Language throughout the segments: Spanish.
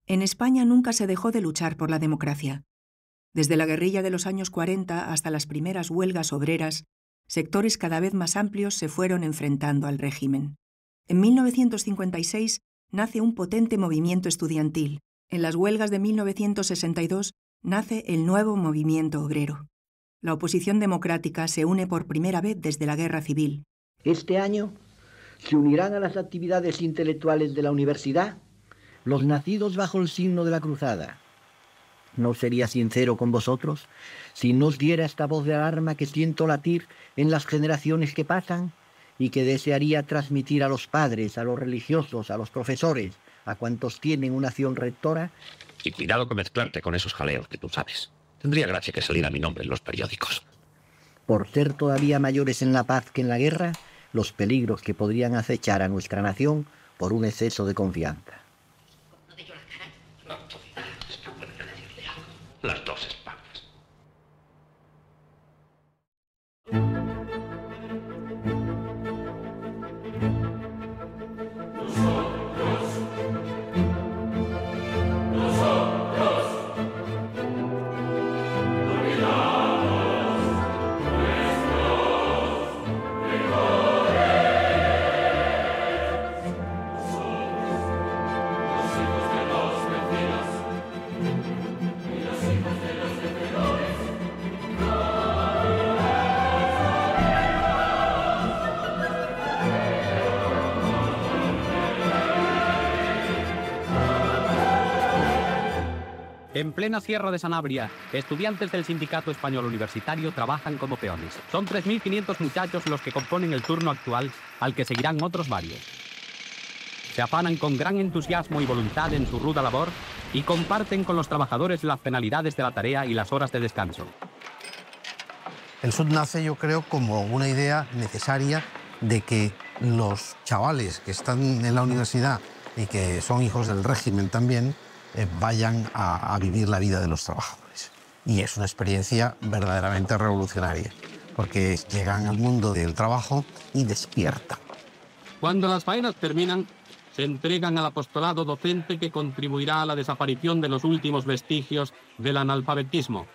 En España nunca se dejó de luchar por la democracia. Desde la guerrilla de los años 40 hasta las primeras huelgas obreras, sectores cada vez más amplios se fueron enfrentando al régimen. En 1956 nace un potente movimiento estudiantil. En las huelgas de 1962 nace el nuevo movimiento obrero. La oposición democrática se une por primera vez desde la Guerra Civil. Este año se unirán a las actividades intelectuales de la universidad los nacidos bajo el signo de la cruzada. No sería sincero con vosotros si no os diera esta voz de alarma que siento latir en las generaciones que pasan y que desearía transmitir a los padres, a los religiosos, a los profesores, a cuantos tienen una acción rectora. Y cuidado con mezclarte con esos jaleos que tú sabes. Tendría gracia que saliera mi nombre en los periódicos. Por ser todavía mayores en la paz que en la guerra, los peligros que podrían acechar a nuestra nación por un exceso de confianza. Las dos espaldas. En plena Sierra de Sanabria, estudiantes del Sindicato Español Universitario trabajan como peones. Son 3.500 muchachos los que componen el turno actual, al que seguirán otros varios. Se afanan con gran entusiasmo y voluntad en su ruda labor y comparten con los trabajadores las penalidades de la tarea y las horas de descanso. El SUT nace, yo creo, como una idea necesaria de que los chavales que están en la universidad y que son hijos del régimen también, vayan a vivir la vida de los trabajadores. Y es una experiencia verdaderamente revolucionaria, porque llegan al mundo del trabajo y despiertan. Cuando las faenas terminan, se entregan al apostolado docente que contribuirá a la desaparición de los últimos vestigios del analfabetismo.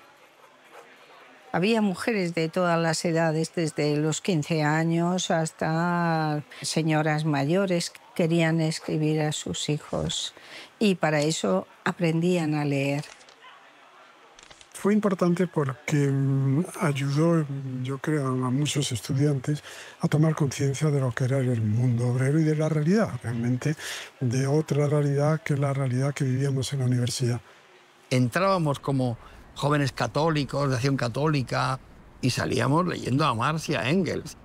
Había mujeres de todas las edades, desde los 15 años hasta señoras mayores que querían escribir a sus hijos y para eso aprendían a leer. Fue importante porque ayudó, yo creo, a muchos estudiantes a tomar conciencia de lo que era el mundo obrero y de la realidad, realmente, de otra realidad que la realidad que vivíamos en la universidad. Entrábamos como jóvenes católicos, de acción católica, y salíamos leyendo a Marx y a Engels.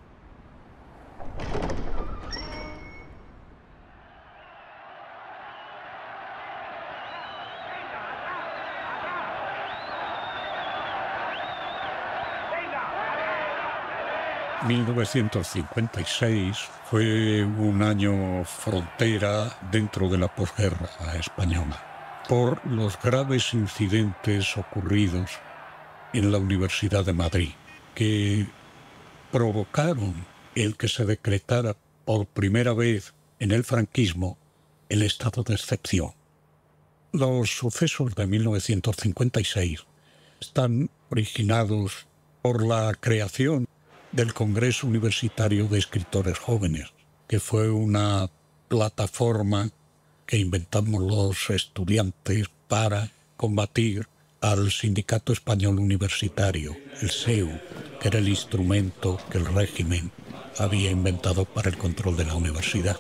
...1956 fue un año frontera dentro de la posguerra española, por los graves incidentes ocurridos en la Universidad de Madrid, que provocaron el que se decretara por primera vez en el franquismo el estado de excepción. Los sucesos de 1956 están originados por la creación del Congreso Universitario de Escritores Jóvenes, que fue una plataforma que inventamos los estudiantes para combatir al Sindicato Español Universitario, el SEU, que era el instrumento que el régimen había inventado para el control de la universidad.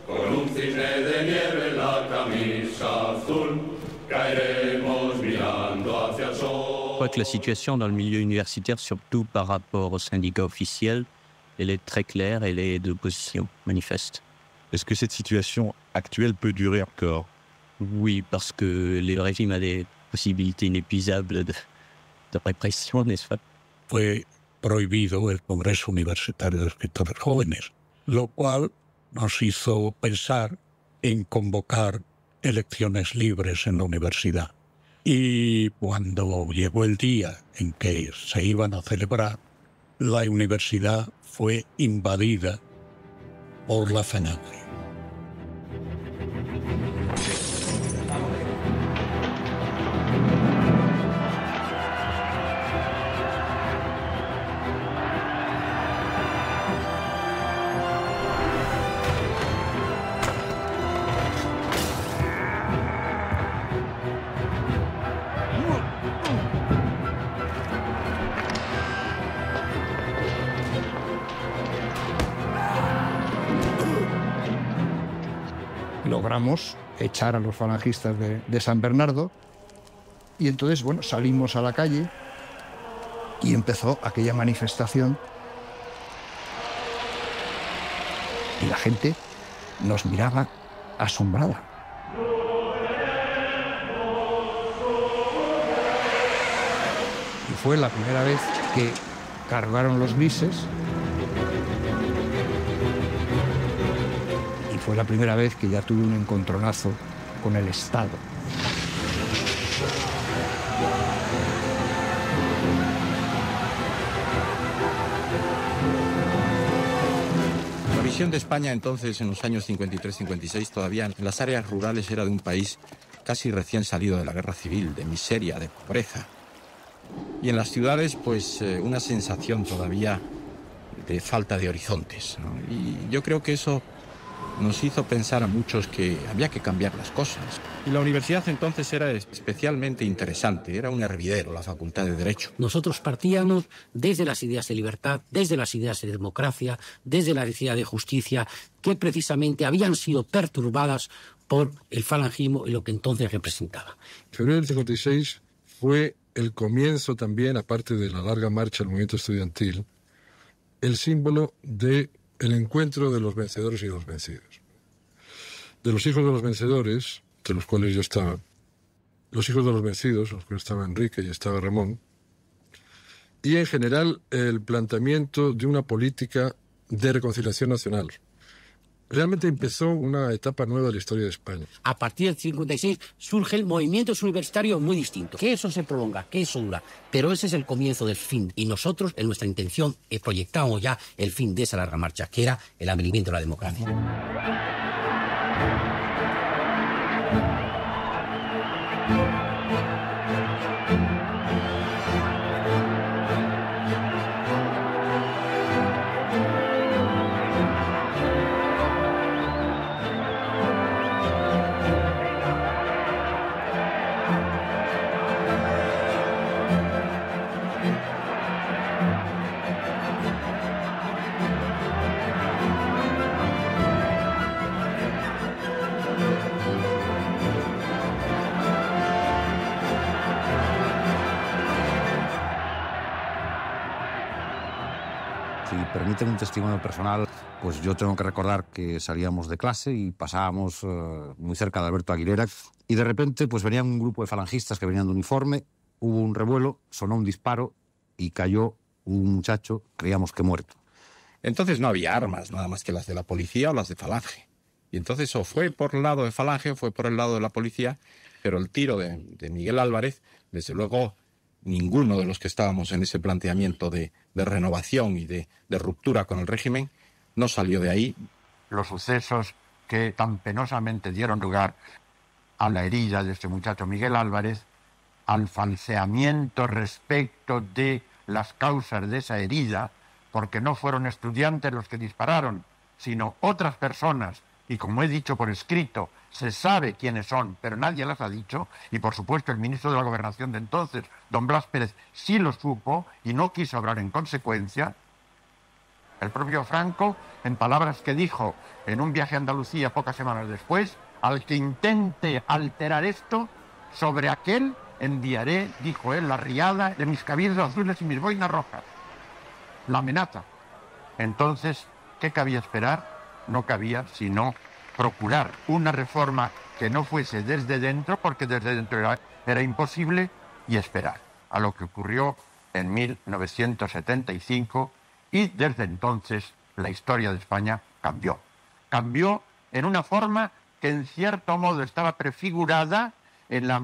Con un cisne de nieve en la camisa azul, caeremos mirando hacia el sol. Je crois que la situation dans le milieu universitaire, surtout par rapport aux syndicats officiels, elle est très claire, elle est d'opposition manifeste. Est-ce que cette situation actuelle peut durer encore? Oui, parce que le régime a des possibilités inépuisables de répression, n'est-ce pas? Fue prohibido el Congreso Universitario de Escritores Jóvenes, lo cual nos hizo pensar en convocar elecciones libres en la universidad. Y cuando llegó el día en que se iban a celebrar, la universidad fue invadida por la Falange. logramos echar a los falangistas de San Bernardo. Y entonces, bueno, salimos a la calle y empezó aquella manifestación. Y la gente nos miraba asombrada. Y fue la primera vez que cargaron los grises. Y fue la primera vez que ya tuve un encontronazo con el Estado. La visión de España entonces, en los años 53-56, todavía en las áreas rurales era de un país casi recién salido de la guerra civil, de miseria, de pobreza. Y en las ciudades, pues, una sensación todavía de falta de horizontes, ¿no? Y yo creo que eso nos hizo pensar a muchos que había que cambiar las cosas. Y la universidad entonces era especialmente interesante, era un hervidero, la Facultad de Derecho. Nosotros partíamos desde las ideas de libertad, desde las ideas de democracia, desde la idea de justicia, que precisamente habían sido perturbadas por el falangismo y lo que entonces representaba. Febrero del 56 fue el comienzo también, aparte de la larga marcha del movimiento estudiantil, el símbolo del encuentro de los vencedores y los vencidos. De los hijos de los vencedores, entre los cuales yo estaba, los hijos de los vencidos, los cuales estaba Enrique y estaba Ramón, y en general el planteamiento de una política de reconciliación nacional. Realmente empezó una etapa nueva de la historia de España. A partir del 56 surge el movimiento universitario muy distinto. Que eso se prolonga, que eso dura. Pero ese es el comienzo del fin. Y nosotros, en nuestra intención, proyectamos ya el fin de esa larga marcha, que era el advenimiento de la democracia. Si permiten un testimonio personal, pues yo tengo que recordar que salíamos de clase y pasábamos muy cerca de Alberto Aguilera y de repente pues venía un grupo de falangistas que venían de uniforme, hubo un revuelo, sonó un disparo y cayó un muchacho, creíamos que muerto. Entonces no había armas, nada más que las de la policía o las de Falange. Y entonces o fue por el lado de Falange o fue por el lado de la policía, pero el tiro de Miguel Álvarez, desde luego, ninguno de los que estábamos en ese planteamiento de renovación y de ruptura con el régimen no salió de ahí. Los sucesos que tan penosamente dieron lugar a la herida de este muchacho Miguel Álvarez, al falseamiento respecto de las causas de esa herida, porque no fueron estudiantes los que dispararon, sino otras personas, y como he dicho por escrito, se sabe quiénes son, pero nadie las ha dicho, y por supuesto el ministro de la Gobernación de entonces, don Blas Pérez, sí lo supo y no quiso hablar en consecuencia. El propio Franco, en palabras que dijo en un viaje a Andalucía pocas semanas después, al que intente alterar esto, sobre aquel enviaré, dijo él, la riada de mis cabildos azules y mis boinas rojas. La amenaza. Entonces, ¿qué cabía esperar? No cabía sino procurar una reforma que no fuese desde dentro, porque desde dentro era imposible, y esperar a lo que ocurrió en 1975, y desde entonces la historia de España cambió. Cambió en una forma que en cierto modo estaba prefigurada en la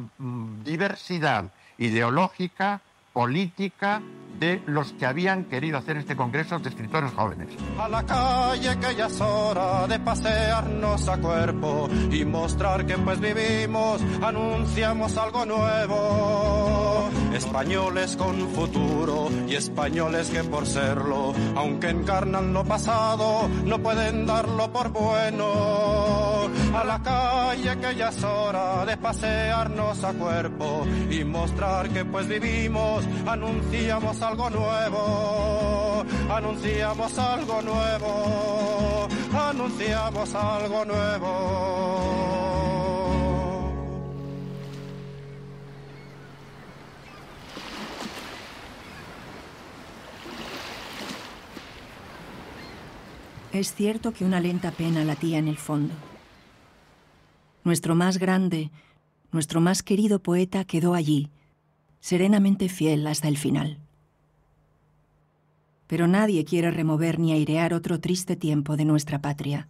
diversidad ideológica, política de los que habían querido hacer este congreso de escritores jóvenes. A la calle que ya es hora de pasearnos a cuerpo y mostrar que pues vivimos, anunciamos algo nuevo. Españoles con futuro y españoles que por serlo, aunque encarnan lo pasado, no pueden darlo por bueno. A la calle que ya es hora de pasearnos a cuerpo y mostrar que pues vivimos, vivimos, anunciamos algo nuevo, anunciamos algo nuevo, anunciamos algo nuevo. Es cierto que una lenta pena latía en el fondo. Nuestro más grande, nuestro más querido poeta quedó allí, serenamente fiel hasta el final. Pero nadie quiere remover ni airear otro triste tiempo de nuestra patria.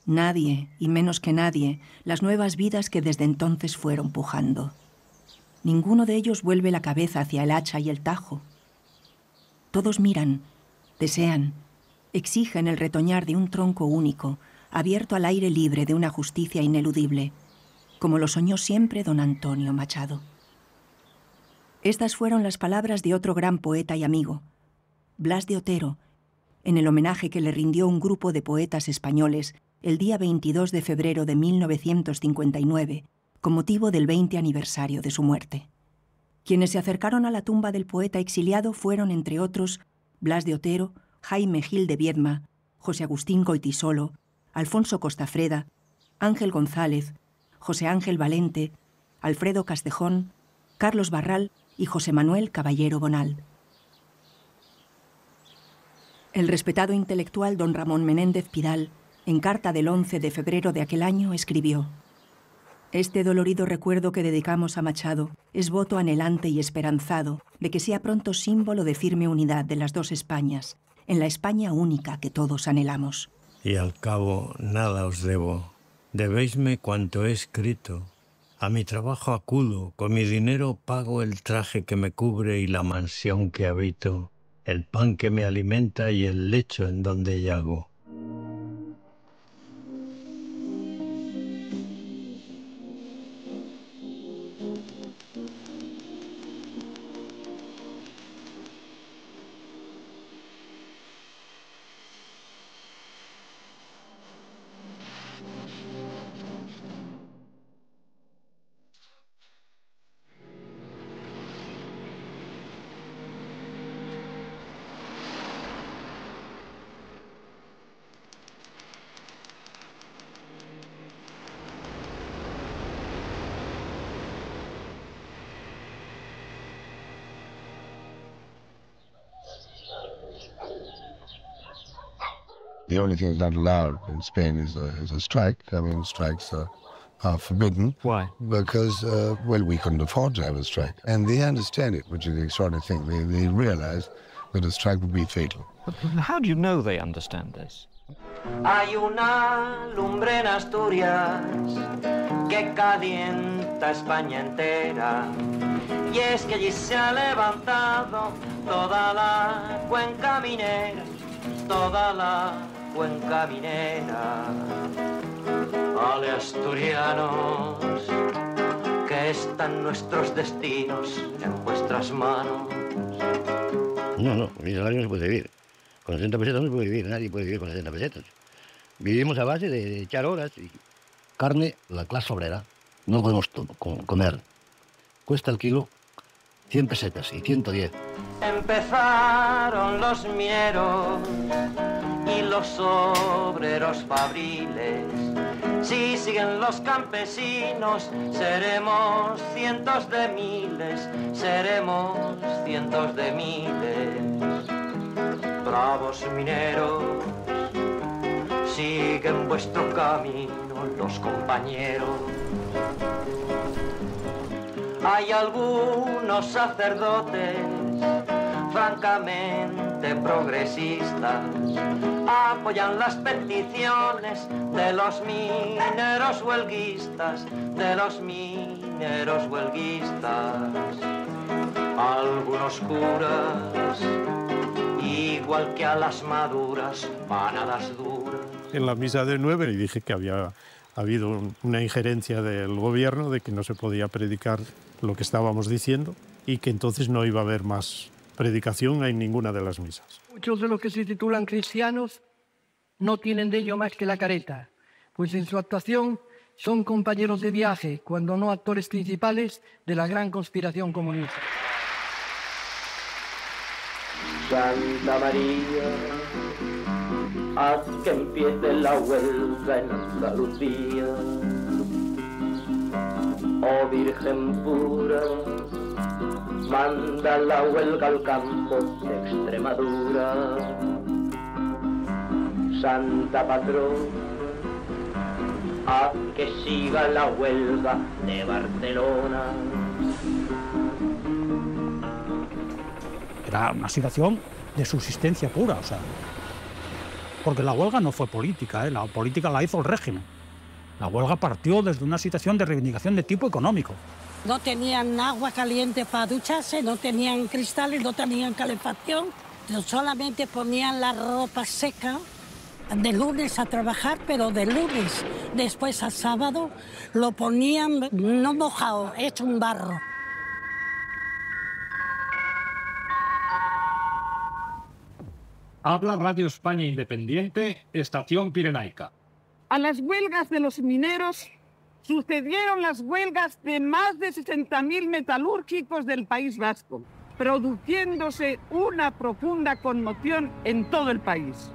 Nadie, y menos que nadie, las nuevas vidas que desde entonces fueron pujando. Ninguno de ellos vuelve la cabeza hacia el hacha y el tajo. Todos miran, desean, exigen el retoñar de un tronco único, abierto al aire libre de una justicia ineludible, como lo soñó siempre don Antonio Machado. Estas fueron las palabras de otro gran poeta y amigo, Blas de Otero, en el homenaje que le rindió un grupo de poetas españoles el día 22 de febrero de 1959, con motivo del 20 aniversario de su muerte. Quienes se acercaron a la tumba del poeta exiliado fueron, entre otros, Blas de Otero, Jaime Gil de Viedma, José Agustín Goytisolo, Alfonso Costafreda, Ángel González, José Ángel Valente, Alfredo Castejón, Carlos Barral y José Manuel Caballero Bonal. El respetado intelectual don Ramón Menéndez Pidal, en carta del 11 de febrero de aquel año, escribió: «Este dolorido recuerdo que dedicamos a Machado es voto anhelante y esperanzado de que sea pronto símbolo de firme unidad de las dos Españas, en la España única que todos anhelamos». Y al cabo nada os debo, debéisme cuanto he escrito. A mi trabajo acudo, con mi dinero pago el traje que me cubre y la mansión que habito, el pan que me alimenta y el lecho en donde yago. The only thing that's not allowed in Spain is a strike. I mean, strikes are forbidden. Why? Because, well, we couldn't afford to have a strike. And they understand it, which is the extraordinary thing. They realize that a strike would be fatal. But how do you know they understand this? Hay una lumbre en Asturias que calienta España entera, y es que allí se ha levantado toda la cuenca minera, toda la cuenca minera. Ale, asturianos, que están nuestros destinos en vuestras manos. No, con el salario no se puede vivir. Con 60 pesetas no se puede vivir, nadie puede vivir con 60 pesetas. Vivimos a base de echar horas y... Carne, la clase obrera, no podemos comer. Cuesta el kilo 100 pesetas y 110. Empezaron los mineros y los obreros fabriles. Si siguen los campesinos, seremos cientos de miles, seremos cientos de miles. Bravos mineros, siguen vuestro camino los compañeros. Hay algunos sacerdotes francamente progresistas, apoyan las peticiones de los mineros huelguistas, de los mineros huelguistas. Algunos curas, igual que a las maduras, van a las duras. En la misa del 9 le dije que había habido una injerencia del gobierno de que no se podía predicar lo que estábamos diciendo y que entonces no iba a haber más predicación en ninguna de las misas. Muchos de los que se titulan cristianos no tienen de ello más que la careta, pues en su actuación son compañeros de viaje, cuando no actores principales de la gran conspiración comunista. Santa María, haz que empiece la huelga en Andalucía. Oh Virgen pura, manda la huelga al campo de Extremadura. Santa patrona, haz que siga la huelga de Barcelona. Era una situación de subsistencia pura, o sea, porque la huelga no fue política, la política la hizo el régimen. La huelga partió desde una situación de reivindicación de tipo económico. No tenían agua caliente para ducharse, no tenían cristales, no tenían calefacción, solamente ponían la ropa seca de lunes a trabajar, pero de lunes después a sábado lo ponían no mojado, hecho un barro. Habla Radio España Independiente, Estación Pirenaica. A las huelgas de los mineros sucedieron las huelgas de más de 60.000 metalúrgicos del País Vasco, produciéndose una profunda conmoción en todo el país.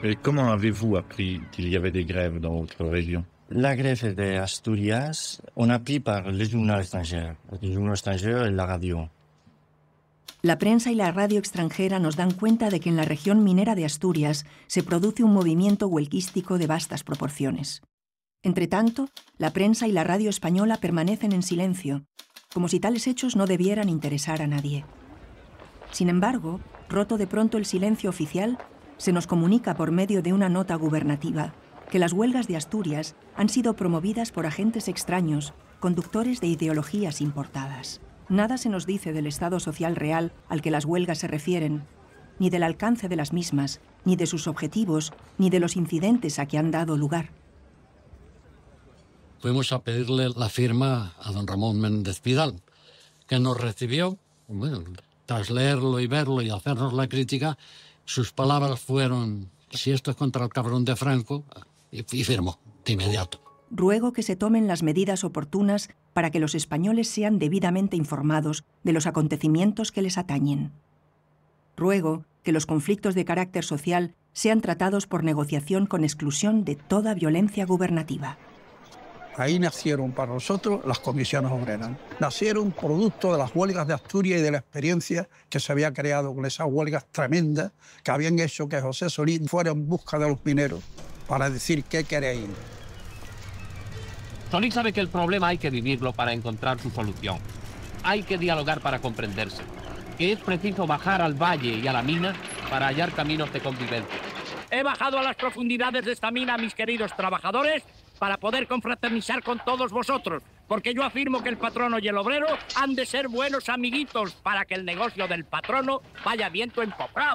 Et comment avez-vous appris qu'il y avait des grèves dans votre région? La grève de Asturias, on a appris par les journaux étrangers et la radio. La prensa y la radio extranjera nos dan cuenta de que en la región minera de Asturias se produce un movimiento huelguístico de vastas proporciones. Entretanto, la prensa y la radio española permanecen en silencio, como si tales hechos no debieran interesar a nadie. Sin embargo, roto de pronto el silencio oficial, se nos comunica por medio de una nota gubernativa que las huelgas de Asturias han sido promovidas por agentes extraños, conductores de ideologías importadas. Nada se nos dice del estado social real al que las huelgas se refieren, ni del alcance de las mismas, ni de sus objetivos, ni de los incidentes a que han dado lugar. Fuimos a pedirle la firma a don Ramón Méndez Pidal, que nos recibió. Bueno, tras leerlo y verlo y hacernos la crítica, sus palabras fueron: si esto es contra el cabrón de Franco, y firmó de inmediato. Ruego que se tomen las medidas oportunas para que los españoles sean debidamente informados de los acontecimientos que les atañen. Ruego que los conflictos de carácter social sean tratados por negociación con exclusión de toda violencia gubernativa. Ahí nacieron para nosotros las comisiones obreras. Nacieron producto de las huelgas de Asturias y de la experiencia que se había creado con esas huelgas tremendas que habían hecho que José Solís fuera en busca de los mineros para decir qué queréis. Solís sabe que el problema hay que vivirlo para encontrar su solución. Hay que dialogar para comprenderse. Que es preciso bajar al valle y a la mina para hallar caminos de convivencia. He bajado a las profundidades de esta mina, mis queridos trabajadores, para poder confraternizar con todos vosotros, porque yo afirmo que el patrono y el obrero han de ser buenos amiguitos para que el negocio del patrono vaya viento en popa.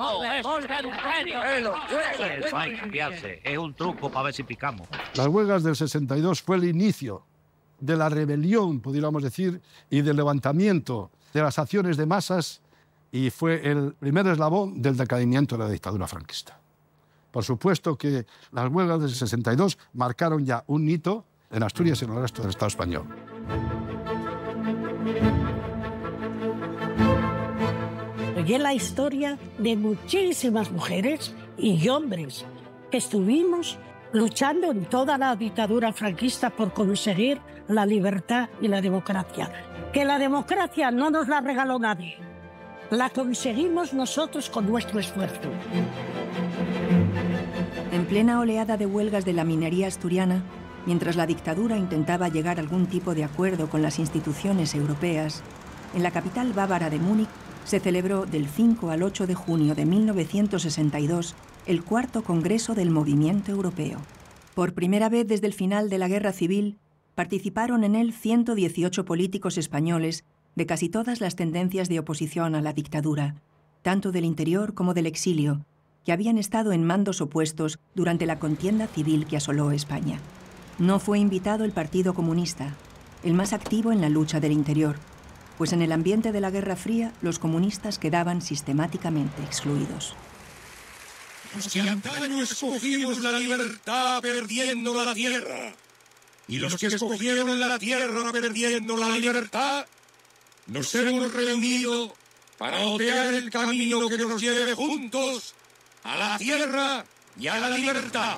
Es un truco para ver si picamos. Las huelgas del 62 fue el inicio de la rebelión, podríamos decir, y del levantamiento de las acciones de masas, y fue el primer eslabón del decaimiento de la dictadura franquista. Por supuesto que las huelgas del 62 marcaron ya un hito en Asturias y en el resto del Estado español. Oye la historia de muchísimas mujeres y hombres que estuvimos luchando en toda la dictadura franquista por conseguir la libertad y la democracia. Que la democracia no nos la regaló nadie, la conseguimos nosotros con nuestro esfuerzo. En plena oleada de huelgas de la minería asturiana, mientras la dictadura intentaba llegar a algún tipo de acuerdo con las instituciones europeas, en la capital bávara de Múnich se celebró del 5 al 8 de junio de 1962 el cuarto Congreso del Movimiento Europeo. Por primera vez desde el final de la Guerra Civil, participaron en él 118 políticos españoles de casi todas las tendencias de oposición a la dictadura, tanto del interior como del exilio, que habían estado en mandos opuestos durante la contienda civil que asoló España. No fue invitado el Partido Comunista, el más activo en la lucha del interior, pues en el ambiente de la Guerra Fría los comunistas quedaban sistemáticamente excluidos. Los que antaño escogimos la libertad perdiendo la tierra, y los que escogieron la tierra perdiendo la libertad, nos hemos reunido para otear el camino que nos lleve juntos a la tierra y a la libertad.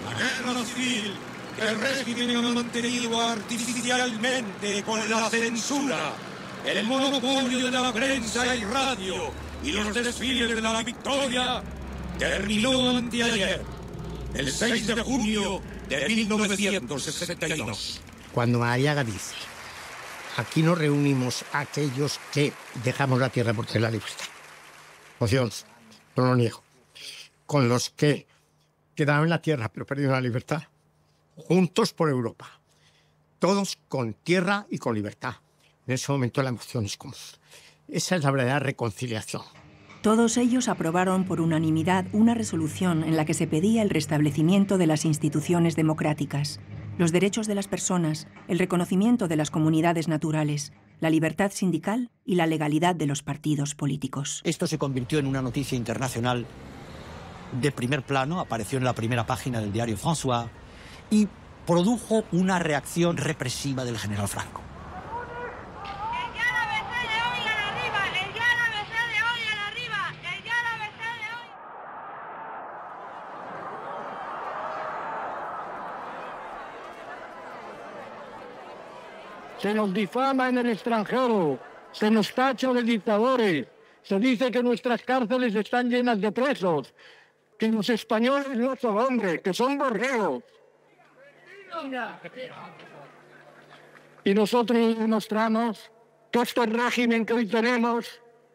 La guerra civil que el régimen ha mantenido artificialmente con la censura, el monopolio de la prensa y radio y los desfiles de la victoria, terminó anteayer, el 6 de junio de 1962. Cuando Arriaga dice, aquí nos reunimos aquellos que dejamos la tierra por tener la libertad. Opción, no lo niego. Con los que quedaron en la tierra pero perdieron la libertad. Juntos por Europa. Todos con tierra y con libertad. En ese momento la emoción es común. Esa es la verdadera reconciliación. Todos ellos aprobaron por unanimidad una resolución en la que se pedía el restablecimiento de las instituciones democráticas, los derechos de las personas, el reconocimiento de las comunidades naturales, la libertad sindical y la legalidad de los partidos políticos. Esto se convirtió en una noticia internacional de primer plano, apareció en la primera página del diario François y produjo una reacción represiva del general Franco. Se nos difama en el extranjero, se nos tacha de dictadores, se dice que nuestras cárceles están llenas de presos, que los españoles no son hombres, que son borregos. Y nosotros demostramos que este régimen que hoy tenemos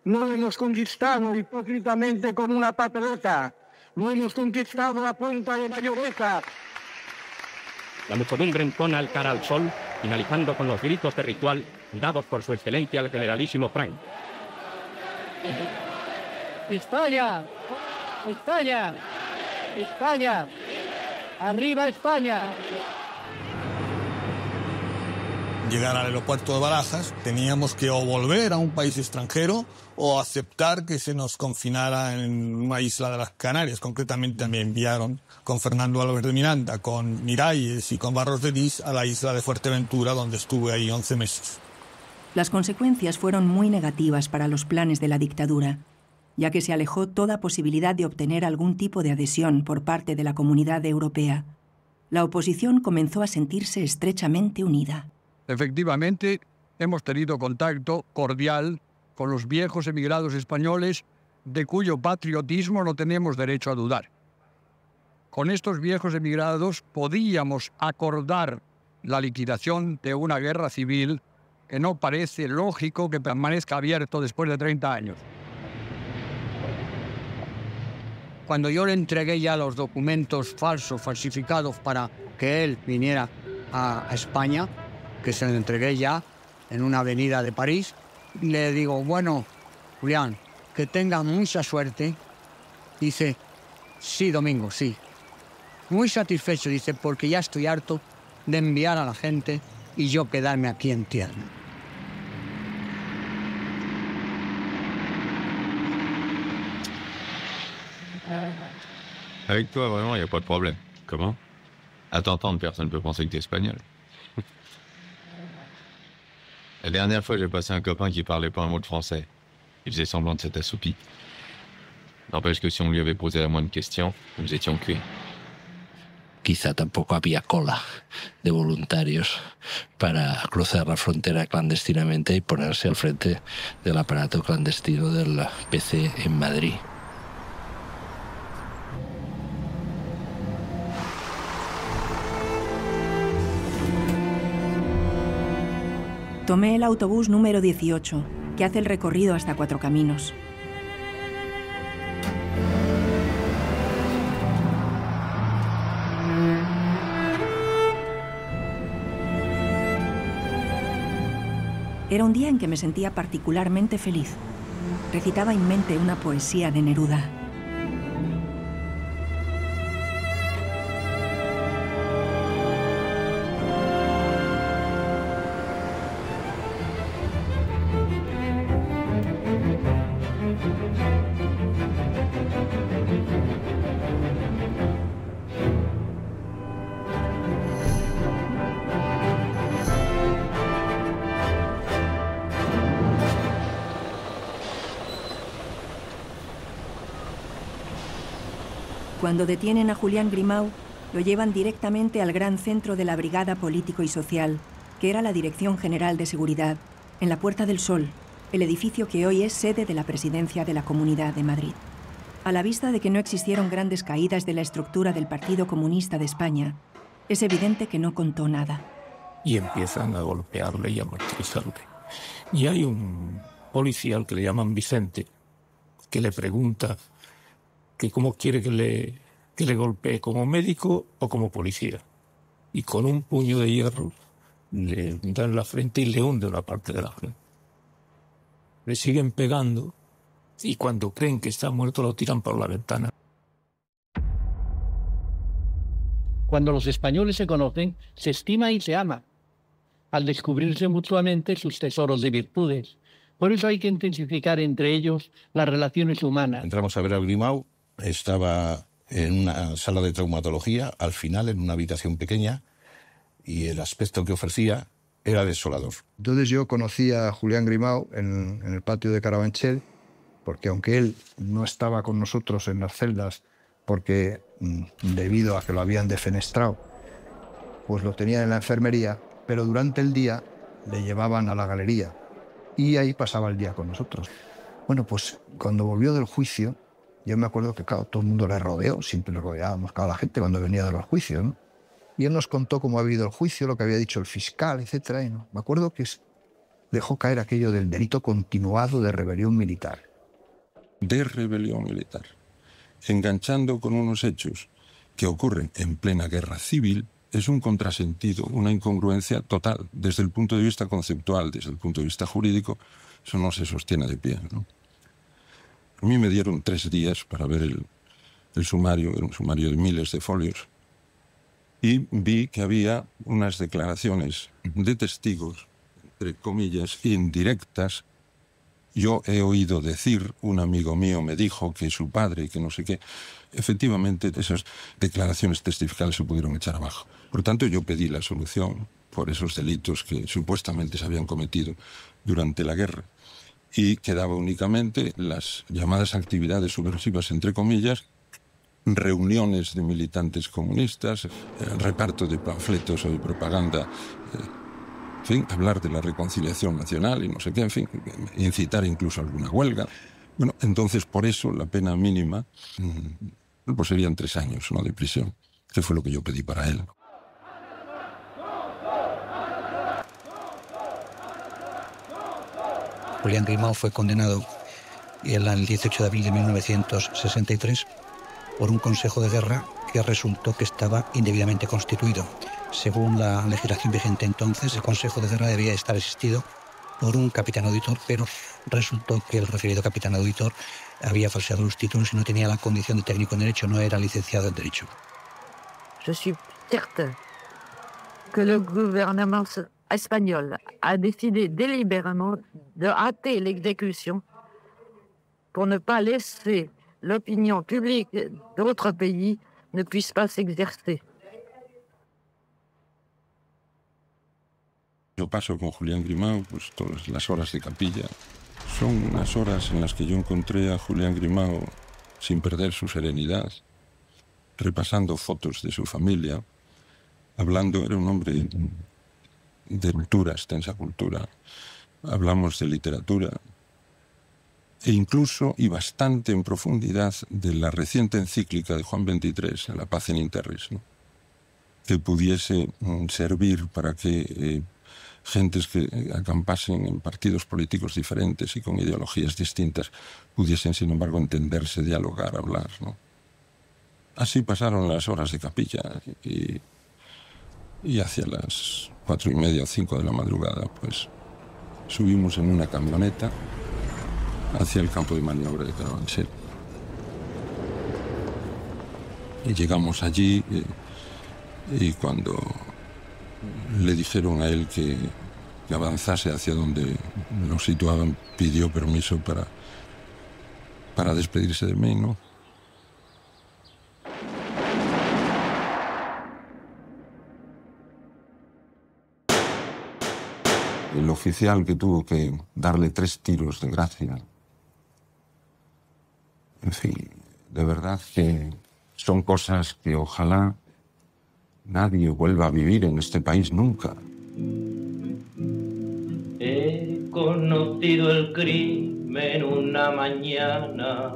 no lo hemos conquistado hipócritamente con una papeleta, lo hemos conquistado a punta de mayonesa. La muchedumbre entona el cara al sol, finalizando con los gritos de ritual dados por su excelencia el generalísimo Frank. ¡España! ¡España! ¡España! ¡Arriba España! Llegar al aeropuerto de Barajas, teníamos que o volver a un país extranjero o aceptar que se nos confinara en una isla de las Canarias. Concretamente me enviaron con Fernando Álvarez de Miranda, con Miralles y con Barros de Lis a la isla de Fuerteventura, donde estuve ahí 11 meses. Las consecuencias fueron muy negativas para los planes de la dictadura, ya que se alejó toda posibilidad de obtener algún tipo de adhesión por parte de la comunidad europea. La oposición comenzó a sentirse estrechamente unida. Efectivamente, hemos tenido contacto cordial con los viejos emigrados españoles de cuyo patriotismo no tenemos derecho a dudar. Con estos viejos emigrados podíamos acordar la liquidación de una guerra civil que no parece lógico que permanezca abierto después de 30 años. Cuando yo le entregué ya los documentos falsificados para que él viniera a España, que se le entregué ya en una avenida de París, le digo, bueno, Julián, que tenga mucha suerte. Dice, sí, Domingo, sí. Muy satisfecho, dice, porque ya estoy harto de enviar a la gente y yo quedarme aquí en tierra. Avec toi, vraiment, il n'y a pas de problème. Comment? À t'entendre, personne ne peut penser que tu es espagnol. La dernière fois, j'ai passé un copain qui parlait pas un mot de français. Il faisait semblant de s'être assoupi. N'empêche que si on lui avait posé la moindre question, nous étions cuits. Quizá tampoco había cola de voluntarios para cruzar la frontera clandestinamente y ponerse al frente del aparato clandestino del PC en Madrid. Tomé el autobús número 18, que hace el recorrido hasta Cuatro Caminos. Era un día en que me sentía particularmente feliz. Recitaba en mente una poesía de Neruda. Cuando detienen a Julián Grimau, lo llevan directamente al gran centro de la Brigada Político y Social, que era la Dirección General de Seguridad, en la Puerta del Sol, el edificio que hoy es sede de la Presidencia de la Comunidad de Madrid. A la vista de que no existieron grandes caídas de la estructura del Partido Comunista de España, es evidente que no contó nada. Y empiezan a golpearle y a martirizarle. Y hay un policía al que le llaman Vicente, que le pregunta que cómo quiere que le golpee, como médico o como policía. Y con un puño de hierro le da en la frente y le hunde una parte de la frente. Le siguen pegando y cuando creen que está muerto lo tiran por la ventana. Cuando los españoles se conocen, se estima y se ama, al descubrirse mutuamente sus tesoros de virtudes. Por eso hay que intensificar entre ellos las relaciones humanas. Entramos a ver a Grimau, estaba en una sala de traumatología, al final en una habitación pequeña, y el aspecto que ofrecía era desolador. Entonces yo conocí a Julián Grimau en el patio de Carabanchel, porque aunque él no estaba con nosotros en las celdas, porque debido a que lo habían defenestrado, pues lo tenían en la enfermería, pero durante el día le llevaban a la galería y ahí pasaba el día con nosotros. Bueno, pues cuando volvió del juicio, yo me acuerdo que claro, todo el mundo le rodeó, siempre le rodeábamos a la gente cuando venía de los juicios, ¿no? Y él nos contó cómo había ido el juicio, lo que había dicho el fiscal, etc. Y no, me acuerdo que dejó caer aquello del delito continuado de rebelión militar. De rebelión militar, enganchando con unos hechos que ocurren en plena guerra civil, es un contrasentido, una incongruencia total. Desde el punto de vista conceptual, desde el punto de vista jurídico, eso no se sostiene de pie, ¿no? A mí me dieron 3 días para ver el sumario, era un sumario de miles de folios, y vi que había unas declaraciones de testigos, entre comillas, indirectas. Yo he oído decir, un amigo mío me dijo que su padre, que no sé qué. Efectivamente, esas declaraciones testificales se pudieron echar abajo. Por tanto, yo pedí la absolución por esos delitos que supuestamente se habían cometido durante la guerra. Y quedaba únicamente las llamadas actividades subversivas, entre comillas, reuniones de militantes comunistas, reparto de panfletos o de propaganda, en fin, hablar de la reconciliación nacional y no sé qué, en fin, incitar incluso a alguna huelga. Bueno, entonces por eso la pena mínima pues serían 3 años, ¿no?, de prisión, que fue lo que yo pedí para él. Julián Grimau fue condenado el 18 de abril de 1963 por un consejo de guerra que resultó que estaba indebidamente constituido. Según la legislación vigente entonces, el Consejo de Guerra debía estar asistido por un capitán auditor, pero resultó que el referido capitán auditor había falseado los títulos y no tenía la condición de técnico en Derecho, no era licenciado en Derecho. Je suis certain que le gouvernement espagnol a décidé délibérément de hâter l'exécution pour ne pas laisser l'opinion publique d'autres pays ne puisse pas s'exercer. Yo paso con Julián Grimau pues todas las horas de capilla. Son unas horas en las que yo encontré a Julián Grimau sin perder su serenidad, repasando fotos de su familia, hablando, era un hombre de cultura, extensa cultura. Hablamos de literatura e incluso y bastante en profundidad de la reciente encíclica de Juan XXIII, La Paz in Interris, ¿no?, que pudiese servir para que gentes que acampasen en partidos políticos diferentes y con ideologías distintas pudiesen, sin embargo, entenderse, dialogar, hablar, ¿no? Así pasaron las horas de capilla y hacia las 4:30 o 5 de la madrugada, pues subimos en una camioneta hacia el campo de maniobra de Carabanchel. Y llegamos allí y cuando le dijeron a él que avanzase hacia donde lo situaban, pidió permiso para despedirse de mí, ¿no? El oficial que tuvo que darle 3 tiros de gracia. En fin, de verdad que son cosas que ojalá nadie vuelva a vivir en este país nunca. He conocido el crimen una mañana,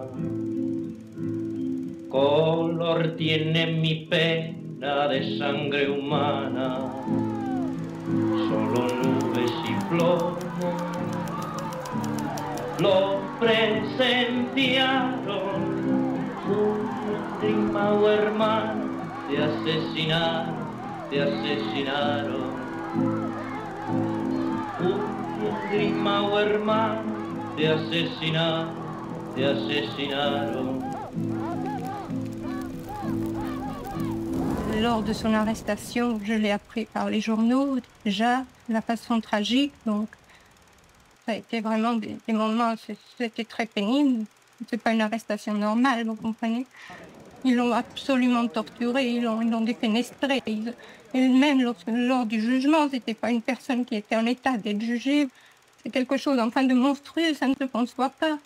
color tiene mi pena de sangre humana, solo nubes y plomo lo presenciaron. Prima o hermano, te asesinaron, te asesinaron. Prima o hermano, te asesinaron, te asesinaron. Lors de son arrestation, je l'ai appris par les journaux, déjà, la façon tragique, donc ça a été vraiment des moments, c'était très pénible. C'est pas une arrestation normale, vous comprenez? Ils l'ont absolument torturé, ils l'ont défenestré. Et même lors du jugement, c'était pas une personne qui était en état d'être jugée. C'est quelque chose, enfin, de monstrueux, ça ne se conçoit pas.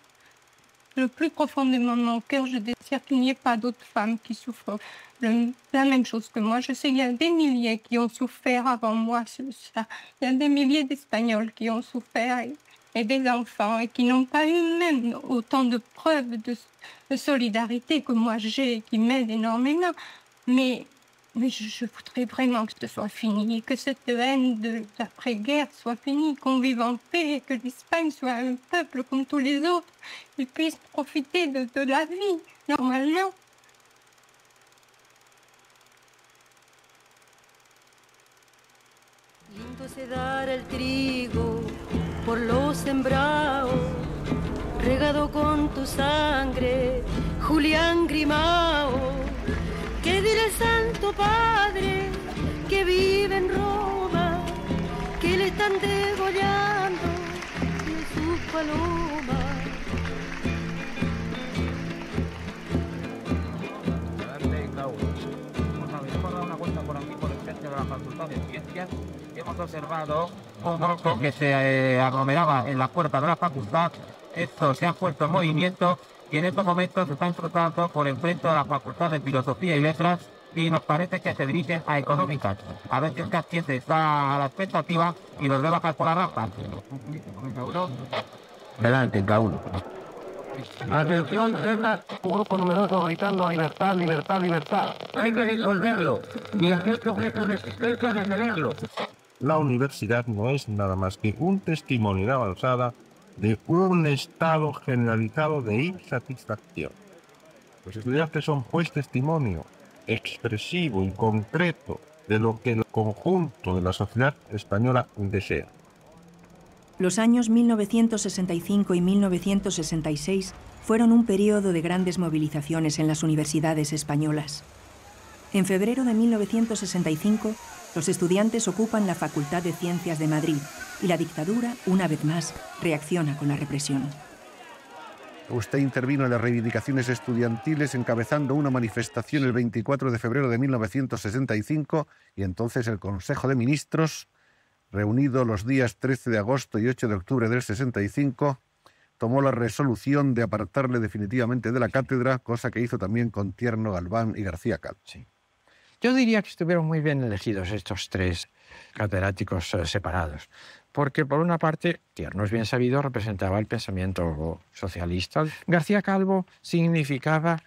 Le plus profondément de mon cœur, je désire qu'il n'y ait pas d'autres femmes qui souffrent la même chose que moi. Je sais qu'il y a des milliers qui ont souffert avant moi, ça. Il y a des milliers d'Espagnols qui ont souffert et des enfants et qui n'ont pas eu même autant de preuves de solidarité que moi j'ai, qui m'aident énormément. Mais je voudrais vraiment que ce soit fini, que cette haine de l'après-guerre soit finie, qu'on vive en paix, et que l'Espagne soit un peuple comme tous les autres, qu'ils puissent profiter de la vie, normalement. Lindo se dar el trigo por lo sembrado, regado con tu sangre, Julián Grimao. ¿Qué dirá el Santo Padre que vive en Roma, que le están degollando de sus palomas? Hemos dado una vuelta por aquí, por el centro de la Facultad de Ciencias. Hemos observado un grupo que se aglomeraba en la puerta de la facultad. Esto se ha puesto en movimiento y en estos momentos se está disfrutando por el frente de la Facultad de Filosofía y Letras y nos parece que se dirigen a Económicas. A ver si el paciente está a la expectativa y los ve bajar por la rampa. Adelante, cada uno. Atención, un grupo numeroso gritando libertad, libertad, libertad. Hay que disolverlo y hacer objeto de existencia de tenerlo. La universidad no es nada más que un testimonio de avanzada de un estado generalizado de insatisfacción. Los estudiantes son pues testimonio expresivo y concreto de lo que el conjunto de la sociedad española desea. Los años 1965 y 1966 fueron un periodo de grandes movilizaciones en las universidades españolas. En febrero de 1965, los estudiantes ocupan la Facultad de Ciencias de Madrid y la dictadura, una vez más, reacciona con la represión. Usted intervino en las reivindicaciones estudiantiles encabezando una manifestación el 24 de febrero de 1965 y entonces el Consejo de Ministros, reunido los días 13 de agosto y 8 de octubre del 65, tomó la resolución de apartarle definitivamente de la cátedra, cosa que hizo también con Tierno, Galván y García Cal. Sí. Yo diría que estuvieron muy bien elegidos estos tres catedráticos separados, porque por una parte, Tierno es bien sabido, representaba el pensamiento socialista. García Calvo significaba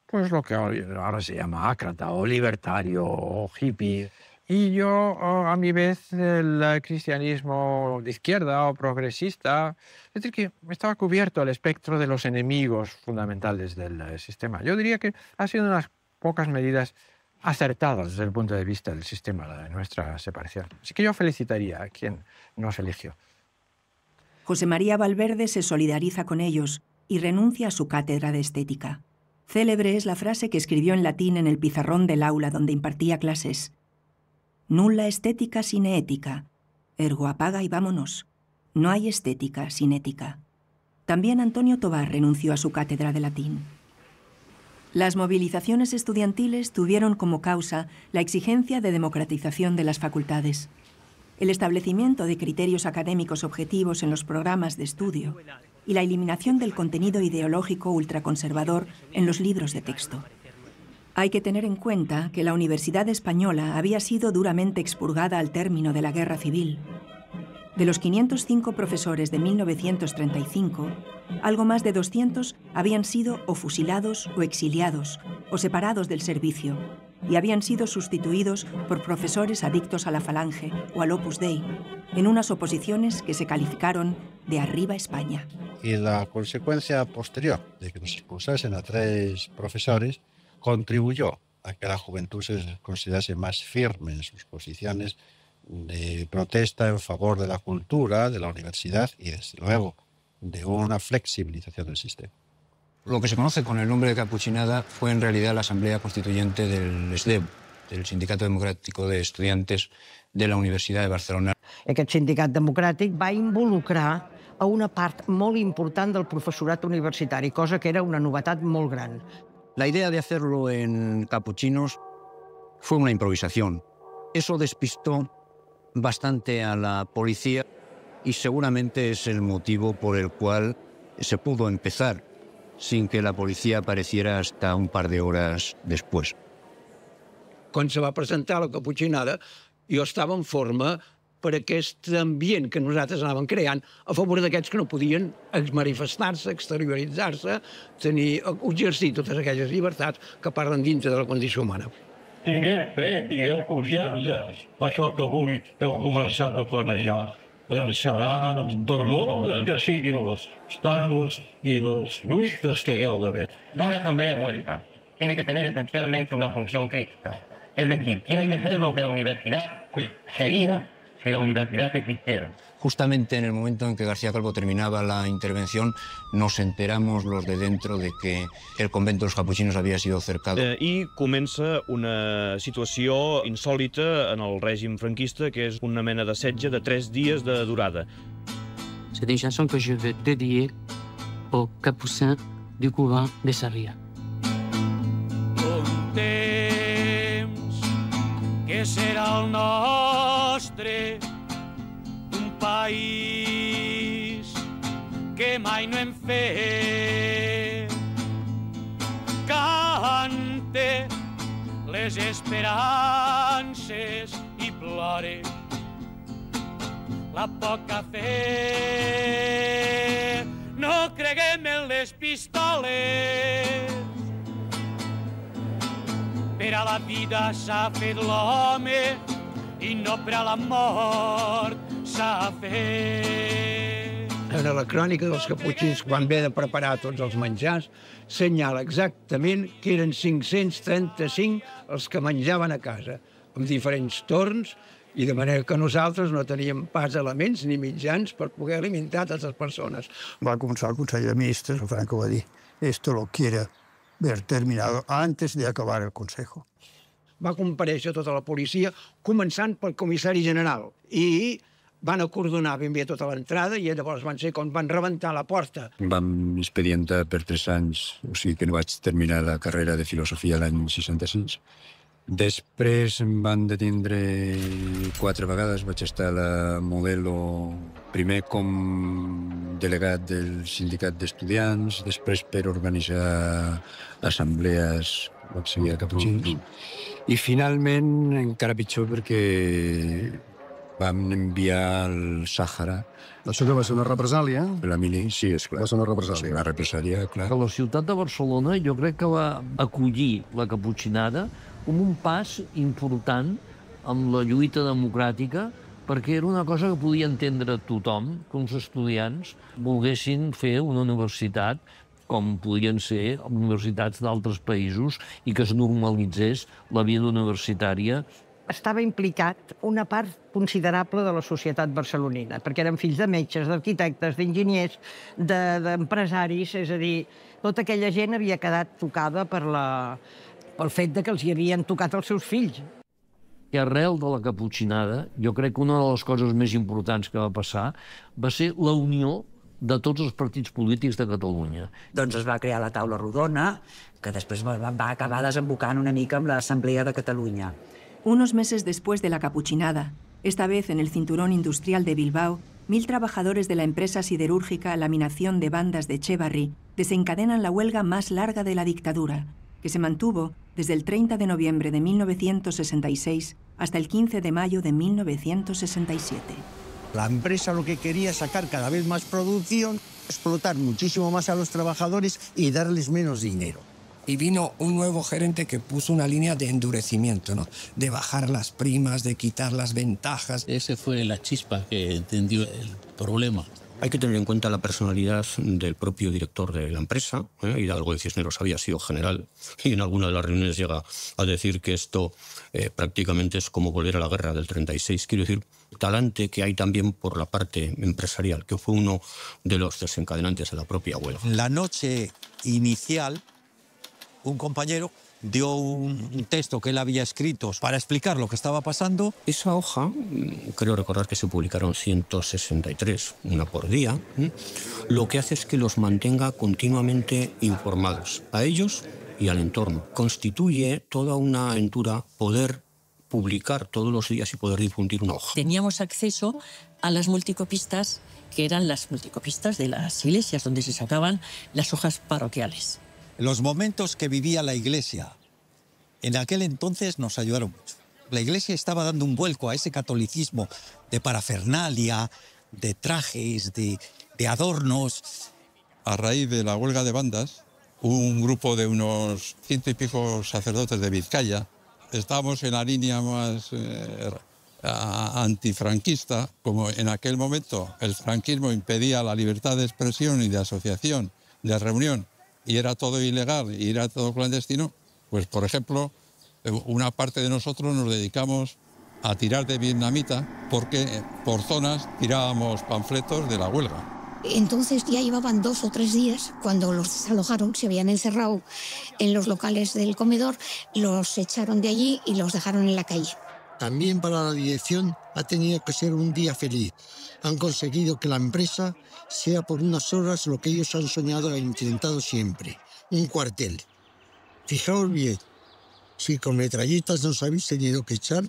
pues lo que ahora se llama ácrata o libertario o hippie. Y yo, a mi vez, el cristianismo de izquierda o progresista, es decir, que estaba cubierto el espectro de los enemigos fundamentales del sistema. Yo diría que ha sido unas pocas medidas acertadas desde el punto de vista del sistema de nuestra separación. Así que yo felicitaría a quien nos eligió. José María Valverde se solidariza con ellos y renuncia a su cátedra de estética. Célebre es la frase que escribió en latín en el pizarrón del aula donde impartía clases. Nulla estética sin ética, ergo apaga y vámonos. No hay estética sin ética. También Antonio Tobar renunció a su cátedra de latín. Las movilizaciones estudiantiles tuvieron como causa la exigencia de democratización de las facultades, el establecimiento de criterios académicos objetivos en los programas de estudio y la eliminación del contenido ideológico ultraconservador en los libros de texto. Hay que tener en cuenta que la Universidad Española había sido duramente expurgada al término de la Guerra Civil. De los 505 profesores de 1935, algo más de 200 habían sido o fusilados o exiliados o separados del servicio y habían sido sustituidos por profesores adictos a la Falange o al Opus Dei, en unas oposiciones que se calificaron de arriba España. Y la consecuencia posterior de que nos expulsasen a 3 profesores contribuyó a que la juventud se considerase más firme en sus posiciones de protesta en favor de la cultura, de la universidad y, desde luego, de una flexibilización del sistema. Lo que se conoce con el nombre de capuchinada fue en realidad la Asamblea Constituyente del SDEU, del Sindicato Democrático de Estudiantes de la Universitat de Barcelona. Aquest sindicat democràtic va involucrar a una part molt important del professorat universitari, cosa que era una novetat molt gran. La idea de hacerlo en capuchinos fue una improvisación. Eso despistó bastante a la policía y seguramente es el motivo por el cual se pudo empezar sin que la policía apareciera hasta un par de horas después. Quan se va presentar la caputxinada, jo estava en forma per aquest ambient que nosaltres anàvem creant a favor d'aquests que no podien manifestar-se, exterioritzar-se, exercir totes aquelles llibertats que parlen dintre de la condició humana. Tingué confiança, això que avui heu començat a planejar. Serà dolor que siguin els estats i les lluites que heu d'haver. No es asamblea pública. Tiene que tener esencialmente una función crítica. Es decir, tiene que ser lo que la universidad sería si la universidad existiera. Justamente en el momento en que García Calvo terminaba la intervención, nos enteramos los de dentro de que el convento de los capuchinos había sido cercado. I comença una situació insòlita en el règim franquista, que és una mena de setge de 3 dies de durada. C'est une chanson que je veux dédier aux capucins du couvent de Sarrià. Un temps que serà el nostre, país que mai no hem fet. Cante les esperances i plore la poca fe. No creguem en les pistoles, per a la vida s'ha fet l'home i no per a la mort s'ha fet. En la crònica dels caputxins, quan ve de preparar tots els menjars, senyala exactament que eren 535 els que menjaven a casa, amb diferents torns, i de manera que nosaltres no teníem pas elements ni mitjans per poder alimentar totes les persones. Va començar el Consell de Ministres, el Franco va dir, esto lo quiere ver terminado antes de acabar el Consejo. Va comparèixer tota la policia, començant pel comissari general, i van acordonar ben bé tota l'entrada i llavors van ser quan van rebentar la porta. Vam expedientar per 3 anys, o sigui que no vaig terminar la carrera de filosofia l'any 66. Després em van detindre 4 vegades, vaig estar a la Modelo, primer com delegat del sindicat d'estudiants, després per organitzar assemblees, vaig seguir a Caputxins, i finalment encara pitjor perquè vam enviar al Sàhara. Això que va ser una represàlia? La mili, sí, esclar. Va ser una represàlia. Sí, una represàlia, clar. La ciutat de Barcelona jo crec que va acollir la caputxinada com un pas important amb la lluita democràtica, perquè era una cosa que podia entendre tothom, que uns estudiants volguessin fer una universitat com podien ser universitats d'altres països i que es normalitzés la vida universitària. Estava implicat una part considerable de la societat barcelonina, perquè eren fills de metges, d'arquitectes, d'enginyers, d'empresaris, és a dir, tota aquella gent havia quedat tocada pel fet que els hi havien tocat els seus fills. I arrel de la caputxinada, jo crec que una de les coses més importants que va passar va ser la unió de tots els partits polítics de Catalunya. Doncs es va crear la taula rodona, que després va acabar desembocant una mica amb l'Assemblea de Catalunya. Unos meses después de la capuchinada, esta vez en el cinturón industrial de Bilbao, 1000 trabajadores de la empresa siderúrgica Laminación de Bandas de Etxebarri desencadenan la huelga más larga de la dictadura, que se mantuvo desde el 30 de noviembre de 1966 hasta el 15 de mayo de 1967. La empresa lo que quería es sacar cada vez más producción, explotar muchísimo más a los trabajadores y darles menos dinero. Y vino un nuevo gerente que puso una línea de endurecimiento, ¿no? De bajar las primas, de quitar las ventajas. Ese fue la chispa que entendió el problema. Hay que tener en cuenta la personalidad del propio director de la empresa. Hidalgo de Cisneros había sido general y en alguna de las reuniones llega a decir que esto prácticamente es como volver a la guerra del 36. Quiero decir, talante que hay también por la parte empresarial, que fue uno de los desencadenantes de la propia huelga. La noche inicial, un compañero dio un texto que él había escrito para explicar lo que estaba pasando. Esa hoja, creo recordar que se publicaron 163, una por día, lo que hace es que los mantenga continuamente informados, a ellos y al entorno. Constituye toda una aventura poder publicar todos los días y poder difundir una hoja. Teníamos acceso a las multicopistas, que eran las multicopistas de las iglesias, donde se sacaban las hojas parroquiales. Los momentos que vivía la Iglesia en aquel entonces nos ayudaron mucho. La Iglesia estaba dando un vuelco a ese catolicismo de parafernalia, de trajes, de adornos. A raíz de la huelga de bandas, un grupo de unos 100 y pico sacerdotes de Vizcaya, estábamos en la línea más antifranquista, como en aquel momento el franquismo impedía la libertad de expresión y de asociación, de reunión, y era todo ilegal y era todo clandestino, pues, por ejemplo, una parte de nosotros nos dedicamos a tirar de vietnamita porque por zonas tirábamos panfletos de la huelga. Entonces ya llevaban 2 o 3 días, cuando los desalojaron, se habían encerrado en los locales del comedor, los echaron de allí y los dejaron en la calle. También para la dirección ha tenido que ser un día feliz. Han conseguido que la empresa sea por unas horas lo que ellos han soñado e intentado siempre, un cuartel. Fijaos bien, si con metralletas nos habéis tenido que echar,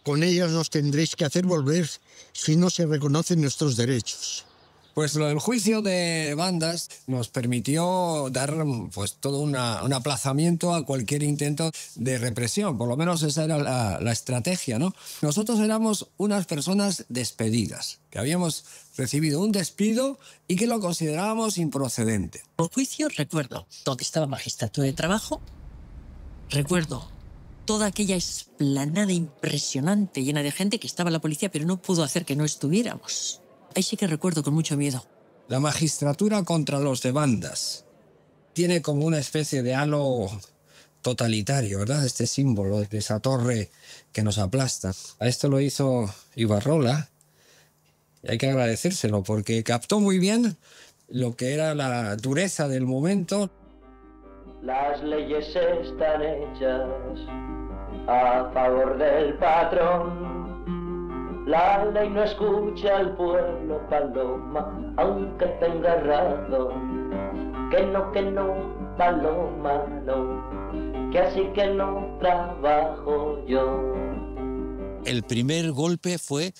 con ellas nos tendréis que hacer volver si no se reconocen nuestros derechos. Pues lo del juicio de bandas nos permitió dar pues todo un aplazamiento a cualquier intento de represión. Por lo menos esa era la estrategia, ¿no? Nosotros éramos unas personas despedidas, que habíamos recibido un despido y que lo considerábamos improcedente. El juicio, recuerdo, donde estaba Magistratura de Trabajo, recuerdo toda aquella explanada impresionante llena de gente, que estaba la policía, pero no pudo hacer que no estuviéramos. Ahí sí que recuerdo con mucho miedo. La magistratura contra los de bandas tiene como una especie de halo totalitario, ¿verdad? Este símbolo de esa torre que nos aplasta. A esto lo hizo Ibarrola y hay que agradecérselo porque captó muy bien lo que era la dureza del momento. Las leyes están hechas a favor del patrón. La ley no escucha al pueblo, paloma, aunque tenga razón. Que no, paloma, no, que así que no trabajo yo. El primer golpe fue: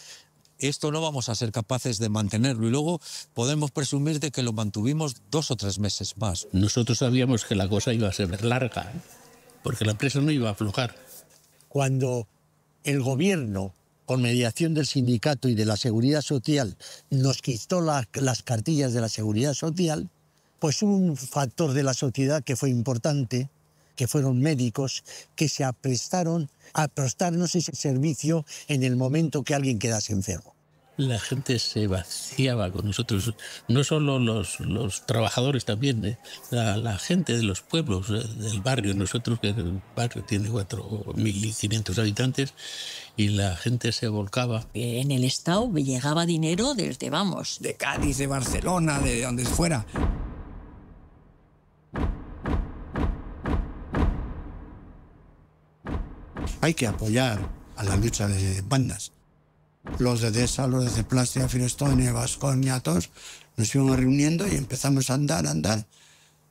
esto no vamos a ser capaces de mantenerlo, y luego podemos presumir de que lo mantuvimos 2 o 3 meses más. Nosotros sabíamos que la cosa iba a ser larga, porque la empresa no iba a aflojar. Cuando el gobierno, por mediación del sindicato y de la Seguridad Social, nos quitó las cartillas de la Seguridad Social, pues hubo un factor de la sociedad que fue importante, que fueron médicos, que se aprestaron a prestarnos ese servicio en el momento que alguien quedase enfermo. La gente se vaciaba con nosotros, no solo los trabajadores también, la gente de los pueblos, del barrio. Nosotros, que el barrio tiene 4.500 habitantes, y la gente se volcaba. En el Estado me llegaba dinero desde, vamos, de Cádiz, de Barcelona, de donde fuera. Hay que apoyar a la lucha de bandas. Los de Deza, los de Plastia, Firestone, Vasconia, todos nos íbamos reuniendo y empezamos a andar.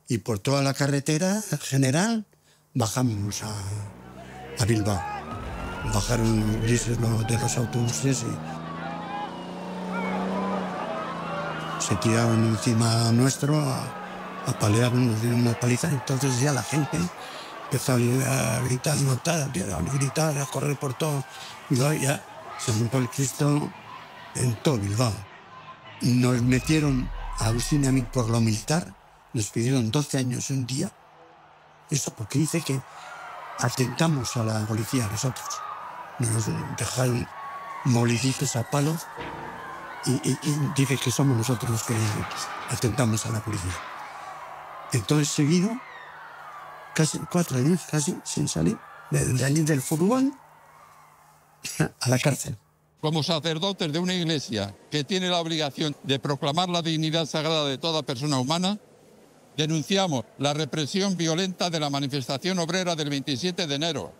Y por toda la carretera general bajamos a Bilbao. Bajaron grises de los autobuses y se tiraban encima nuestro a palearnos de una paliza. Entonces ya la gente empezó a gritar, a correr por todo. Bilbao, ya se montó el Cristo en todo Bilbao. Nos metieron a Agustín y a mí por lo militar, nos pidieron 12 años un día. Eso porque dice que atentamos a la policía nosotros. Nos dejaron molicitos a palos y dice que somos nosotros los que atentamos a la policía. Entonces seguido, casi 4 años, casi sin salir, de allí del fútbol a la cárcel. Como sacerdotes de una iglesia que tiene la obligación de proclamar la dignidad sagrada de toda persona humana, denunciamos la represión violenta de la manifestación obrera del 27 de enero,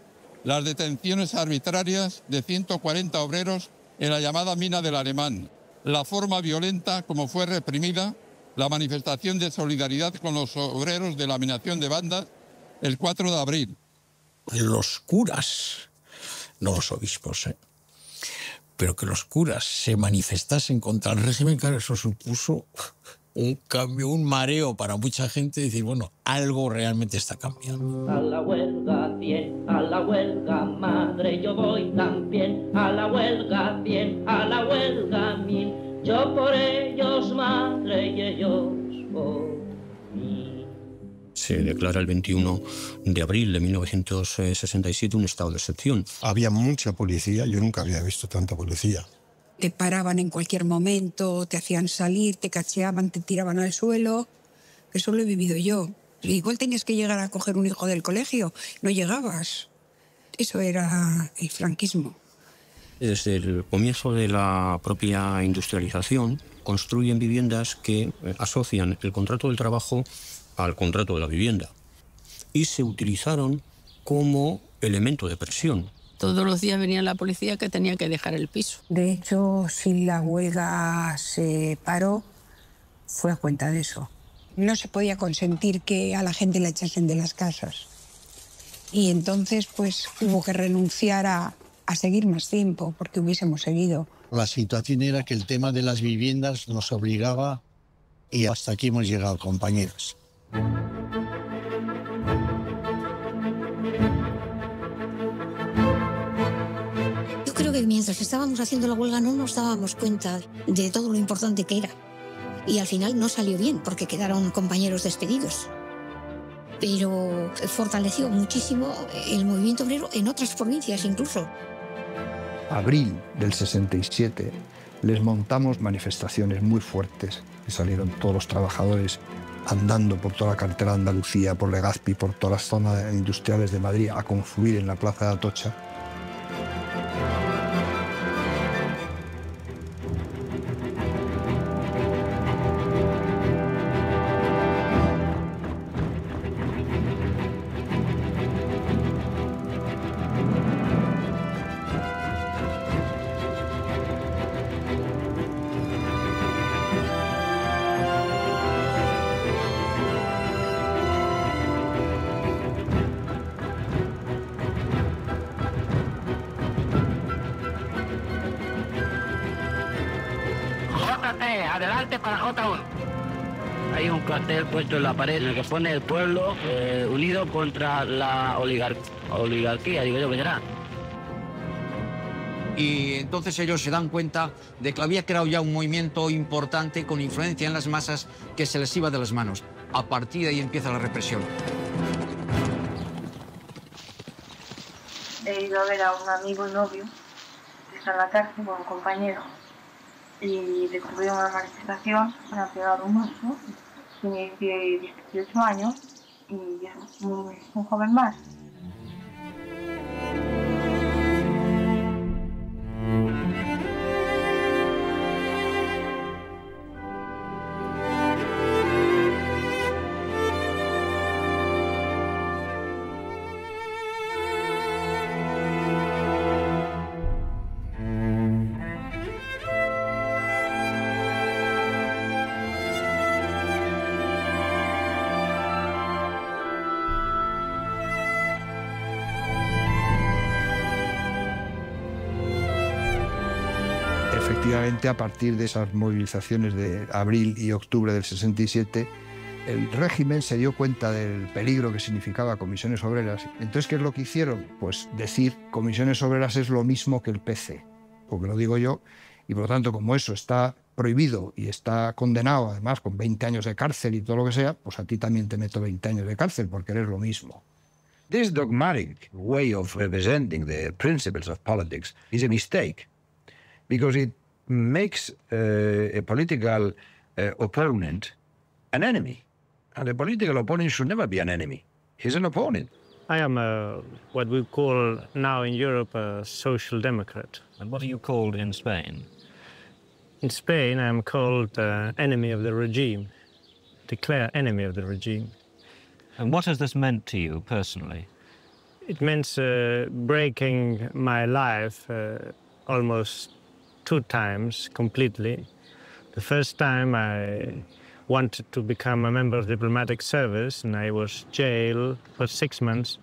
las detenciones arbitrarias de 140 obreros en la llamada mina del Alemán, la forma violenta como fue reprimida la manifestación de solidaridad con los obreros de laminación de bandas el 4 de abril. Los curas, no los obispos, pero que los curas se manifestasen contra el régimen, claro, eso supuso un cambio, un mareo para mucha gente, decir, bueno, algo realmente está cambiando. A la huelga 100, a la huelga madre, yo voy también. A la huelga 100, a la huelga 1000. Yo por ellos madre y ellos por mí. Se declara el 21 de abril de 1967 un estado de excepción. Había mucha policía, yo nunca había visto tanta policía. Te paraban en cualquier momento, te hacían salir, te cacheaban, te tiraban al suelo. Eso lo he vivido yo. Igual tenías que llegar a coger un hijo del colegio, no llegabas. Eso era el franquismo. Desde el comienzo de la propia industrialización, construyen viviendas que asocian el contrato del trabajo al contrato de la vivienda y se utilizaron como elemento de presión. Todos los días venía la policía que tenía que dejar el piso. De hecho, si la huelga se paró, fue a cuenta de eso. No se podía consentir que a la gente la echasen de las casas. Y entonces, pues, hubo que renunciar a seguir más tiempo, porque hubiésemos seguido. La situación era que el tema de las viviendas nos obligaba y hasta aquí hemos llegado, compañeros. Yo creo que mientras estábamos haciendo la huelga no nos dábamos cuenta de todo lo importante que era. Y al final no salió bien, porque quedaron compañeros despedidos. Pero fortaleció muchísimo el movimiento obrero en otras provincias incluso. Abril del 67 les montamos manifestaciones muy fuertes y salieron todos los trabajadores andando por toda la carretera de Andalucía, por Legazpi, por todas las zonas industriales de Madrid a confluir en la plaza de Atocha. Adelante para J1. Hay un cartel puesto en la pared en el que pone el pueblo unido contra la oligarquía, digo yo que será. Y entonces ellos se dan cuenta de que había creado ya un movimiento importante con influencia en las masas que se les iba de las manos. A partir de ahí empieza la represión. He ido a ver a un amigo novio que está en la cárcel con un compañero. Y descubrieron una manifestación, me han pegado un mazo, tiene 18 años y es un joven más. Efectivamente, a partir de esas movilizaciones de abril y octubre del 67, el régimen se dio cuenta del peligro que significaba comisiones obreras. Entonces, ¿qué es lo que hicieron? Pues decir comisiones obreras es lo mismo que el PC, porque lo digo yo, y por lo tanto, como eso está prohibido y está condenado, además, con 20 años de cárcel y todo lo que sea, pues a ti también te meto 20 años de cárcel porque eres lo mismo. This dogmatic way of representing the principles of politics is a mistake, because it makes a political opponent an enemy. And a political opponent should never be an enemy. He's an opponent. I am what we call now in Europe a social democrat. And what are you called in Spain? In Spain, I am called enemy of the regime, declare enemy of the regime. And what has this meant to you personally? It means breaking my life almost 2 times completely. The first time I wanted to become a member of the diplomatic service, and I was jailed for 6 months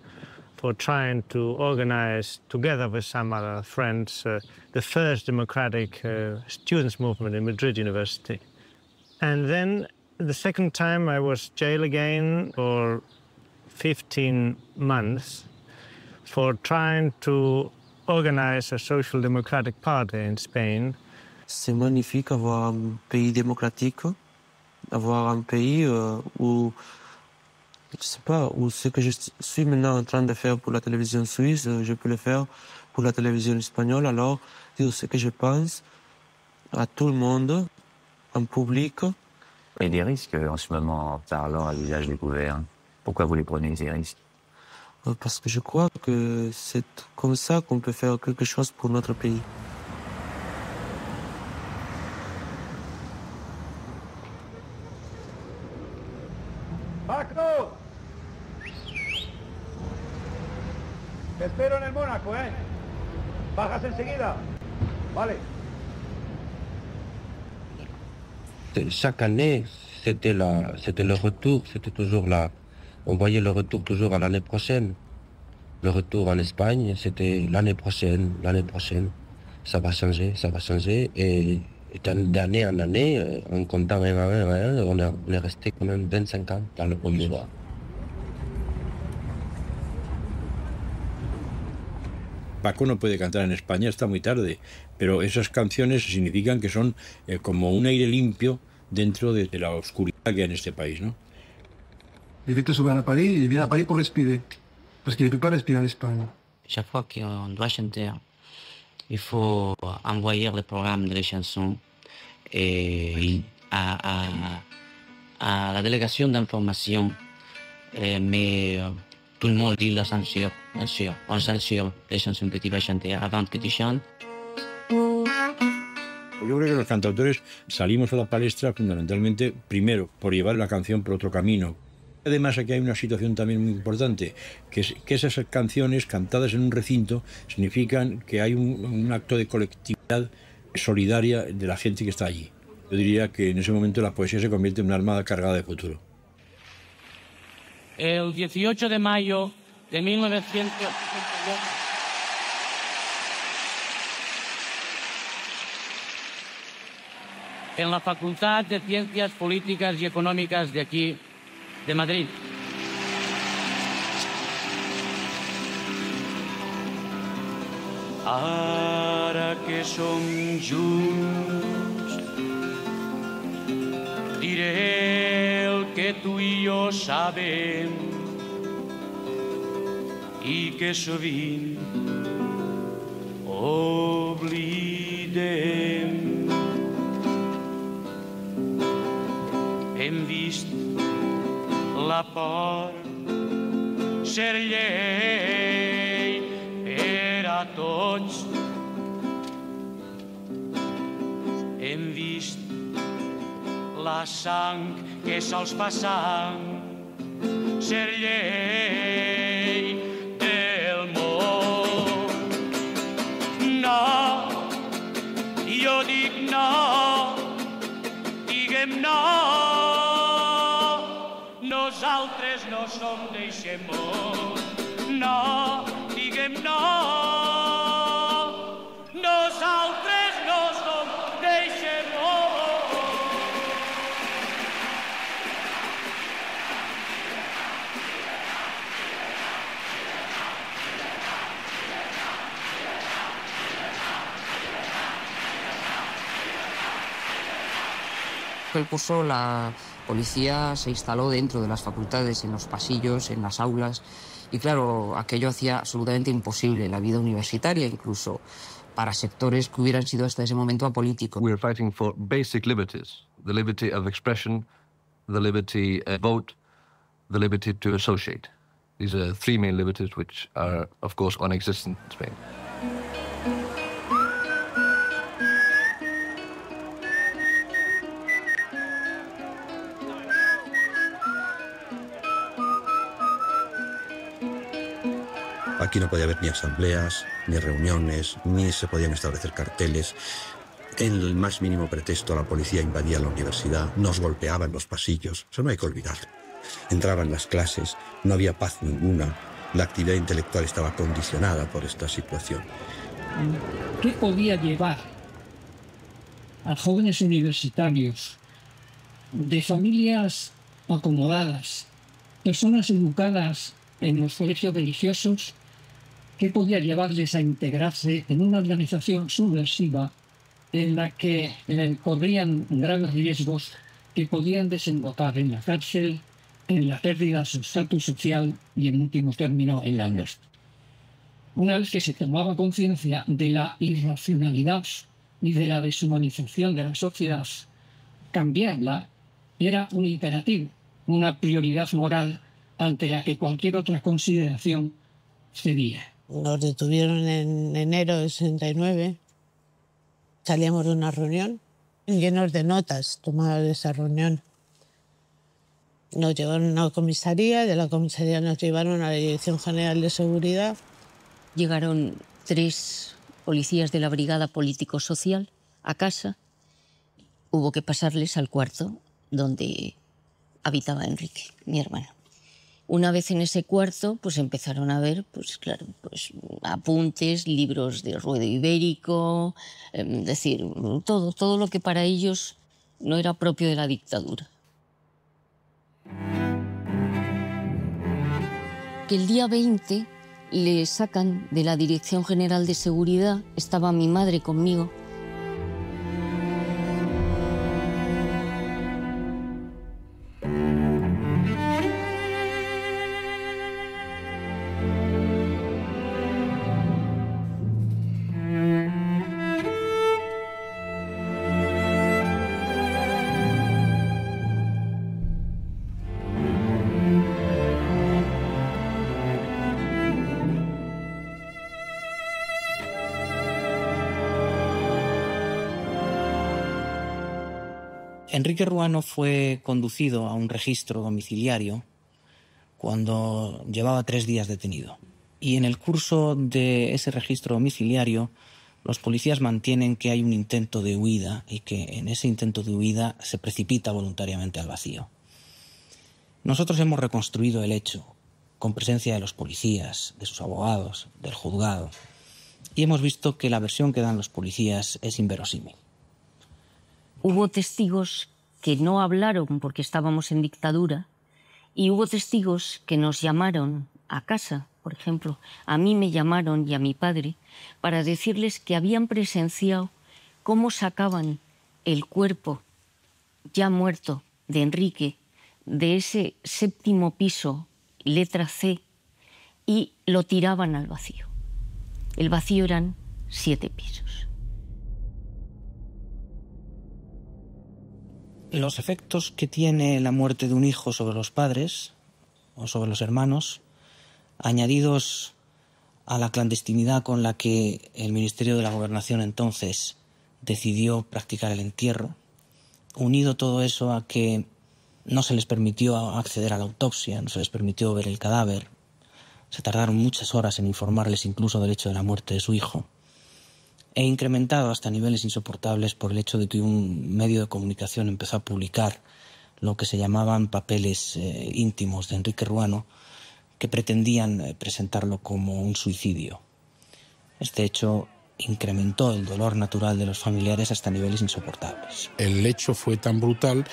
for trying to organize, together with some other friends, the first democratic students' movement in Madrid University. And then the second time I was jailed again for 15 months for trying to organize a social democratic party in Spain. C'est magnifique avoir un pays démocratique, avoir un pays où, je sais pas, où ce que je suis maintenant en train de faire pour la télévision suisse, je peux le faire pour la télévision espagnole, alors dire ce que je pense à tout le monde, en public. Il y a des risques en ce moment en parlant à visage découvert. Pourquoi vous les prenez, ces risques? Parce que je crois que c'est comme ça qu'on peut faire quelque chose pour notre pays. ¡Paco! Te espero en el Mónaco, ¿eh? Bajas enseguida. Vale. Chaque année, c'était le retour, c'était toujours là. On voyait le retour toujours à l'année prochaine. Le retour en Espagne, c'était l'année prochaine. Ça va changer. Et d'année en année, en comptant un à un, on est resté quand même 25 ans dans le premier droit. Paco no puede cantar en España, está muy tarde, pero esas canciones significan que son como un aire limpio dentro de la oscuridad que hay en este país, ¿no? Il était souvent à Paris, il vient à Paris pour respirer, parce qu'il ne peut pas respirer en Espagne. Chaque fois qu'on doit chanter, il faut envoyer le programme de les chansons et à la délégation d'information, mais tout le monde dit la censure, bien sûr. On censure les chansons que tu vas chanter avant que tu chantes. Yo creo que los cantautores salimos a la palestra fundamentalmente, primero, por llevar la canción por otro camino. Además, aquí hay una situación también muy importante, que es que esas canciones cantadas en un recinto significan que hay un acto de colectividad solidaria de la gente que está allí. Yo diría que en ese momento la poesía se convierte en una arma cargada de futuro. El 18 de mayo de 1982... en la Facultad de Ciencias Políticas y Económicas de aquí, de Madrid. Ara que som junts, diré el que tu i jo sabem i que sovint oblidem. Hem vist la por ser llei per a tots. Hem vist la sang que sols fa sang ser llei del món. No, jo dic no, diguem no. Nosaltres no som d'eixe món, no, diguem no. Nosaltres no som que él cursó, la policía se instaló dentro de las facultades, en los pasillos, en las aulas. Y claro, aquello hacía absolutamente imposible la vida universitaria, incluso para sectores que hubieran sido hasta ese momento apolíticos. We are fighting for basic liberties, the liberty of expression, the liberty to vote, the liberty to associate. These are three main liberties which are, of course, non-existent in Spain. Aquí no podía haber ni asambleas, ni reuniones, ni se podían establecer carteles. En el más mínimo pretexto, la policía invadía la universidad, nos golpeaba en los pasillos. Eso no hay que olvidarlo. Entraban las clases, no había paz ninguna. La actividad intelectual estaba condicionada por esta situación. ¿Qué podía llevar a jóvenes universitarios de familias acomodadas, personas educadas en los colegios religiosos, qué podía llevarles a integrarse en una organización subversiva en la que corrían graves riesgos que podían desembocar en la cárcel, en la pérdida de su estatus social y, en último término, en la muerte? Una vez que se tomaba conciencia de la irracionalidad y de la deshumanización de la sociedad, cambiarla era un imperativo, una prioridad moral ante la que cualquier otra consideración cedía. Nos detuvieron en enero del 69. Salíamos de una reunión llenos de notas tomadas de esa reunión. Nos llevaron a una comisaría, de la comisaría nos llevaron a la Dirección General de Seguridad. Llegaron 3 policías de la Brigada Político-Social a casa. Hubo que pasarles al cuarto donde habitaba Enrique, mi hermano. Una vez en ese cuarto, pues empezaron a ver, pues claro, pues apuntes, libros de Ruedo Ibérico, es decir, todo lo que para ellos no era propio de la dictadura. Que el día 20 le sacan de la Dirección General de Seguridad, estaba mi madre conmigo. Enrique Ruano fue conducido a un registro domiciliario cuando llevaba 3 días detenido. Y en el curso de ese registro domiciliario, los policías mantienen que hay un intento de huida y que en ese intento de huida se precipita voluntariamente al vacío. Nosotros hemos reconstruido el hecho con presencia de los policías, de sus abogados, del juzgado, y hemos visto que la versión que dan los policías es inverosímil. Hubo testigos que no hablaron porque estábamos en dictadura y hubo testigos que nos llamaron a casa, por ejemplo. A mí me llamaron y a mi padre para decirles que habían presenciado cómo sacaban el cuerpo ya muerto de Enrique de ese 7º piso, letra C, y lo tiraban al vacío. El vacío eran 7 pisos. Los efectos que tiene la muerte de un hijo sobre los padres o sobre los hermanos, añadidos a la clandestinidad con la que el Ministerio de la Gobernación entonces decidió practicar el entierro, unido todo eso a que no se les permitió acceder a la autopsia, no se les permitió ver el cadáver, se tardaron muchas horas en informarles incluso del hecho de la muerte de su hijo, e incrementado hasta niveles insoportables por el hecho de que un medio de comunicación empezó a publicar lo que se llamaban papeles íntimos de Enrique Ruano, que pretendían presentarlo como un suicidio. Este hecho incrementó el dolor natural de los familiares hasta niveles insoportables. El hecho fue tan brutal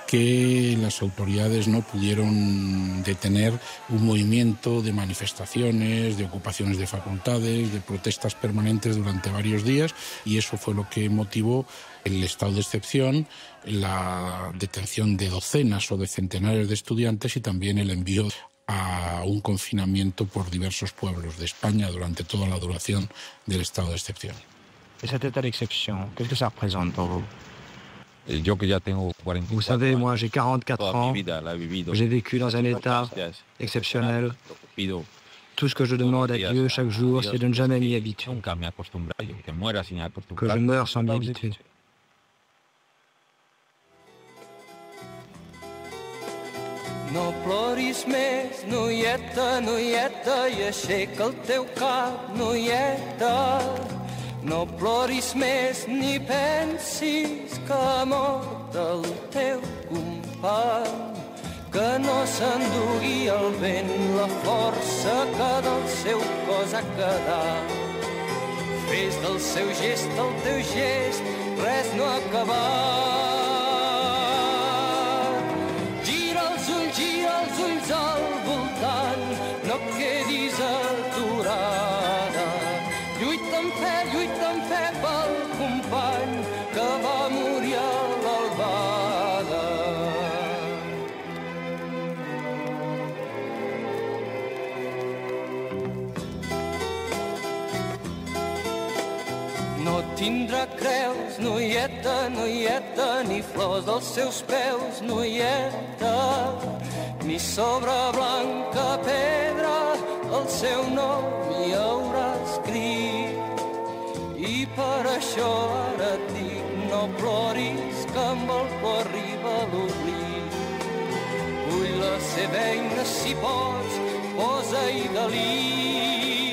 que las autoridades no pudieron detener un movimiento de manifestaciones, de ocupaciones de facultades, de protestas permanentes durante varios días, y eso fue lo que motivó el estado de excepción, la detención de docenas o de centenares de estudiantes y también el envío a un confinamiento por diversos pueblos de España durante toda la duración del estado de excepción. Cet état d'exception, qu'est-ce que ça représente pour vous? Vous savez, moi j'ai 44 ans, j'ai vécu dans un état exceptionnel. Tout ce que je demande à Dieu chaque jour, c'est de ne jamais m'y habituer. Que je meure sans m'y habituer. No ploris més, noieta, noieta, i aixeca el teu cap, noieta. No ploris més ni pensis que ha mort el teu company, que no s'endugui el vent la força que del seu cos ha quedat. Fes del seu gest el teu gest, res no ha acabat. Gira els ulls al voltant, no quedis aturada. Lluita en fe pel company que va morir a l'albada. No tindrà creus, noieta, noieta, ni flors als seus peus, noieta, ni sobre blanca pedra el seu nom hi haurà escrit. I per això ara et dic, no ploris, que amb el plor arriba l'oblit. Vull la seva eina, si pots, posa-hi delit.